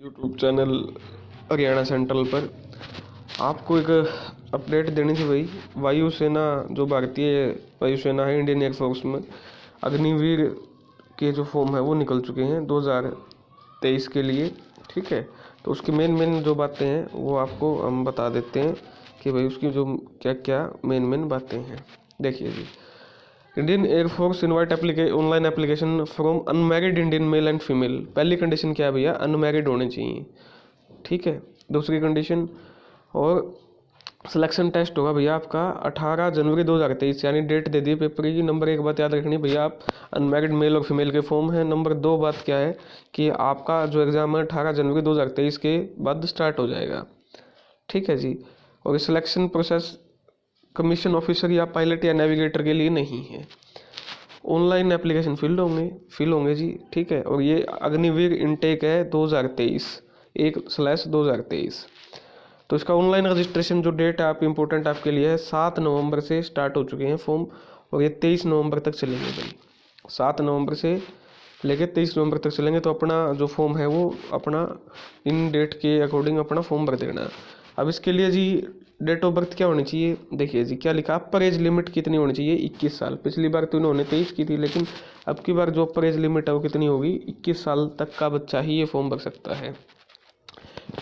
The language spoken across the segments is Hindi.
यूट्यूब चैनल हरियाणा सेंट्रल पर आपको एक अपडेट देनी थी भाई। वायुसेना जो भारतीय वायुसेना है, इंडियन एयरफोर्स में अग्निवीर के जो फॉर्म है वो निकल चुके हैं 2023 के लिए। ठीक है, तो उसकी मेन जो बातें हैं वो आपको हम बता देते हैं कि भाई उसकी जो क्या क्या मेन बातें हैं। देखिए जी, Indian air force invite online application from unmarried Indian male and female. पहली कंडीशन क्या है भैया, अनमैरिड होने चाहिए। ठीक है, दूसरी कंडीशन, और सिलेक्शन टेस्ट होगा भैया आपका 18 जनवरी 2023, यानी डेट दे दी पेपर की। नंबर एक बात याद रखनी भैया, आप अनमैरिड मेल और फीमेल के फॉर्म है। नंबर दो बात क्या है कि आपका जो एग्ज़ाम है 18 जनवरी 2023 के बाद स्टार्ट हो जाएगा। ठीक है जी, और सिलेक्शन प्रोसेस कमीशन ऑफिसर या पायलट या नेविगेटर के लिए नहीं है। ऑनलाइन एप्लीकेशन फिल होंगे जी। ठीक है, और ये अग्निवीर इनटेक है 2023 1/2023। तो इसका ऑनलाइन रजिस्ट्रेशन जो डेट है आप इम्पोर्टेंट आपके लिए है, 7 नवंबर से स्टार्ट हो चुके हैं फॉर्म, और ये 23 नवंबर तक चलेंगे भाई। 7 नवंबर से लेके 23 नवंबर तक चलेंगे। तो अपना जो फॉर्म है वो अपना इन डेट के अकॉर्डिंग अपना फॉर्म भर देना। अब इसके लिए जी डेट ऑफ बर्थ क्या होनी चाहिए, देखिए जी क्या लिखा, अपर एज लिमिट कितनी होनी चाहिए, 21 साल। पिछली बार तो इन्होंने 23 की थी, लेकिन अब की बार जो अपर एज लिमिट है वो कितनी होगी, 21 साल तक का बच्चा ही ये फॉर्म भर सकता है।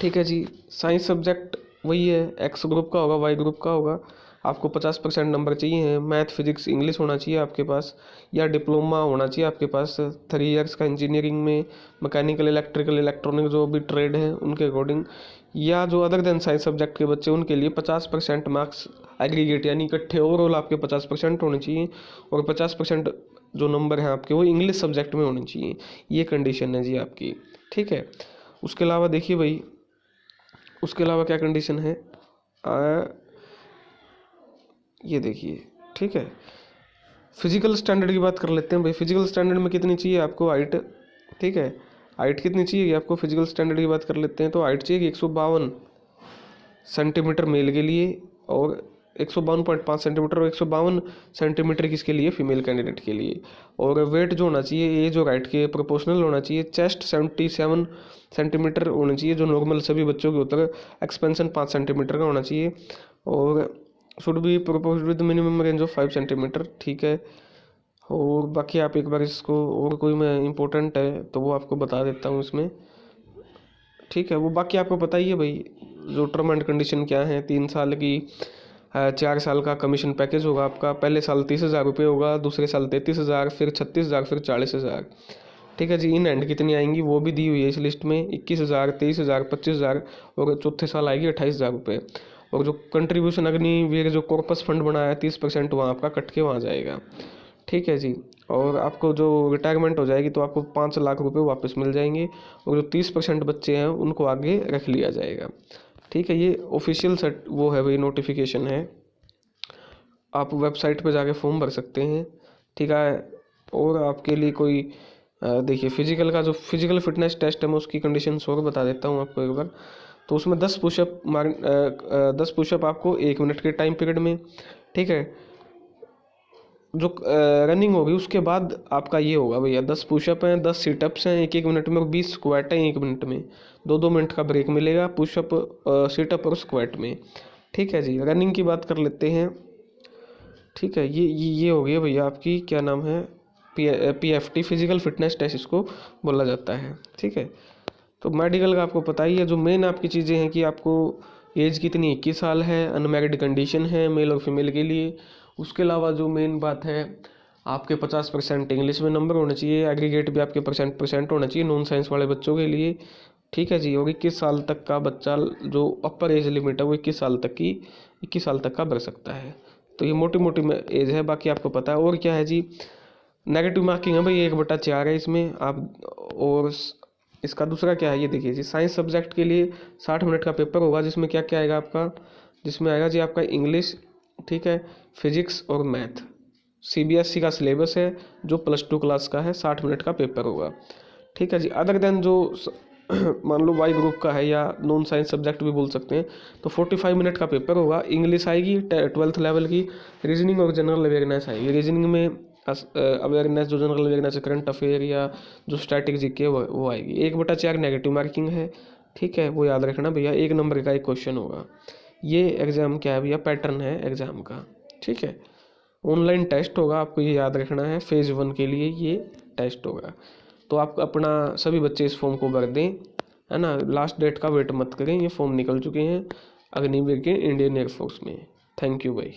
ठीक है जी, साइंस सब्जेक्ट वही है, एक्स ग्रुप का होगा, वाई ग्रुप का होगा। आपको 50% नंबर चाहिए हैं। मैथ फिजिक्स इंग्लिश होना चाहिए आपके पास, या डिप्लोमा होना चाहिए आपके पास 3 इयर्स का इंजीनियरिंग में, मैकेनिकल इलेक्ट्रिकल इलेक्ट्रॉनिक जो भी ट्रेड है उनके अकॉर्डिंग, या जो अदर देन साइंस सब्जेक्ट के बच्चे उनके लिए 50% मार्क्स एग्रीगेट यानी इकट्ठे ओवरऑल आपके 50% होने चाहिए, और 50% जो नंबर हैं आपके वो इंग्लिश सब्जेक्ट में होने चाहिए। ये कंडीशन है जी आपकी। ठीक है, उसके अलावा देखिए भाई, उसके अलावा क्या कंडीशन है, ये देखिए। ठीक है, फिजिकल स्टैंडर्ड की बात कर लेते हैं भाई। फिजिकल स्टैंडर्ड में कितनी चाहिए आपको हाइट। ठीक है, हाइट कितनी चाहिए आपको, फिजिकल स्टैंडर्ड की बात कर लेते हैं। तो हाइट चाहिए 152 सेंटीमीटर मेल के लिए, और 152.5 सेंटीमीटर, और 152 सेंटीमीटर किसके लिए, फीमेल कैंडिडेट के लिए। और वेट जो होना चाहिए, ये जो हाइट के प्रोपोर्शनल होना चाहिए। चेस्ट 77 सेंटीमीटर होना चाहिए, जो नॉर्मल सभी बच्चों के होता है। एक्सपेंशन 5 सेंटीमीटर का होना चाहिए, और should be propose with minimum range of 5 centimetre. ठीक है, और बाकी आप एक बार इसको, और कोई मैं इम्पोर्टेंट है तो वो आपको बता देता हूँ इसमें। ठीक है, वो बाकी आपको पता ही है भाई, जो टर्म एंड कंडीशन क्या है। 3 साल की 4 साल का कमीशन पैकेज होगा आपका। पहले साल 30,000 रुपये होगा, दूसरे साल 33,000, फिर 36,000, फिर 40,000। ठीक है जी, इन हैंड कितनी आएंगी वो भी दी हुई है इस लिस्ट में, 21,000, 23,000, 25,000, और चौथे साल आएगी 28,000 रुपये। और जो कंट्रीब्यूशन अग्निवीर जो कॉर्पस फंड बनाया है 30% वहाँ आपका कट के वहाँ जाएगा। ठीक है जी, और आपको जो रिटायरमेंट हो जाएगी तो आपको 5 लाख रुपए वापस मिल जाएंगे, और जो 30% बच्चे हैं उनको आगे रख लिया जाएगा। ठीक है, ये ऑफिशियल सेट वो है भाई, नोटिफिकेशन है, आप वेबसाइट पे जाके फॉर्म भर सकते हैं। ठीक है, और आपके लिए कोई देखिए फिजिकल का जो फिजिकल फिटनेस टेस्ट है मैं उसकी कंडीशंस और बता देता हूँ आपको एक बार। तो उसमें 10 पुशअप 10 पुशअप आपको 1 मिनट के टाइम पीरियड में। ठीक है, जो रनिंग होगी उसके बाद आपका ये होगा भैया, 10 पुशअप हैं, 10 सीटअप्स हैं 1-1 मिनट में, और 20 स्क्वाट हैं 1 मिनट में। 2-2 मिनट का ब्रेक मिलेगा पुशअप, सीटअप और स्क्वाट में। ठीक है जी, रनिंग की बात कर लेते हैं। ठीक है, ये हो गया भैया आपकी, क्या नाम है, PFT फिजिकल फिटनेस टेस्ट इसको बोला जाता है। ठीक है, तो मेडिकल का आपको पता ही है। जो मेन आपकी चीज़ें हैं कि आपको एज कितनी, 21 साल है, अनमैरिड कंडीशन है मेल और फीमेल के लिए। उसके अलावा जो मेन बात है, आपके 50% इंग्लिश में नंबर होने चाहिए, एग्रीगेट भी आपके परसेंट होना चाहिए नॉन साइंस वाले बच्चों के लिए। ठीक है जी, और 21 साल तक का बच्चा, जो अपर एज लिमिट है वो 21 साल तक का भर सकता है। तो ये मोटी मोटी एज है, बाकी आपको पता है। और क्या है जी, नेगेटिव मार्किंग है भाई 1/4 है इसमें आप। और इसका दूसरा क्या है, ये देखिए जी, साइंस सब्जेक्ट के लिए 60 मिनट का पेपर होगा, जिसमें क्या क्या आएगा आपका, जिसमें आएगा जी आपका इंग्लिश, ठीक है, फिजिक्स और मैथ। CBSE का सिलेबस है, जो +2 क्लास का है, 60 मिनट का पेपर होगा। ठीक है जी, अदर देन जो मान लो वाई ग्रुप का है या नॉन साइंस सब्जेक्ट भी बोल सकते हैं, तो 45 मिनट का पेपर होगा। इंग्लिश आएगी 12th लेवल की, रीजनिंग और जनरल अवेयरनेस आएगी। रीजनिंग में अवेयरनेस, जो जनरल अवेयरनेस है, करंट अफेयर या जो स्टैटिक जीके वो आएगी। 1/4 नेगेटिव मार्किंग है, ठीक है, वो याद रखना भैया। 1 नंबर का एक क्वेश्चन होगा। ये एग्ज़ाम क्या है भैया, पैटर्न है एग्ज़ाम का, ठीक है। ऑनलाइन टेस्ट होगा, आपको ये याद रखना है, फेज़ 1 के लिए ये टेस्ट होगा। तो आप अपना सभी बच्चे इस फॉर्म को भर दें, है ना। लास्ट डेट का वेट मत करें, ये फॉर्म निकल चुके हैं अग्निवीर के, इंडियन एयरफोर्स में। थैंक यू भाई।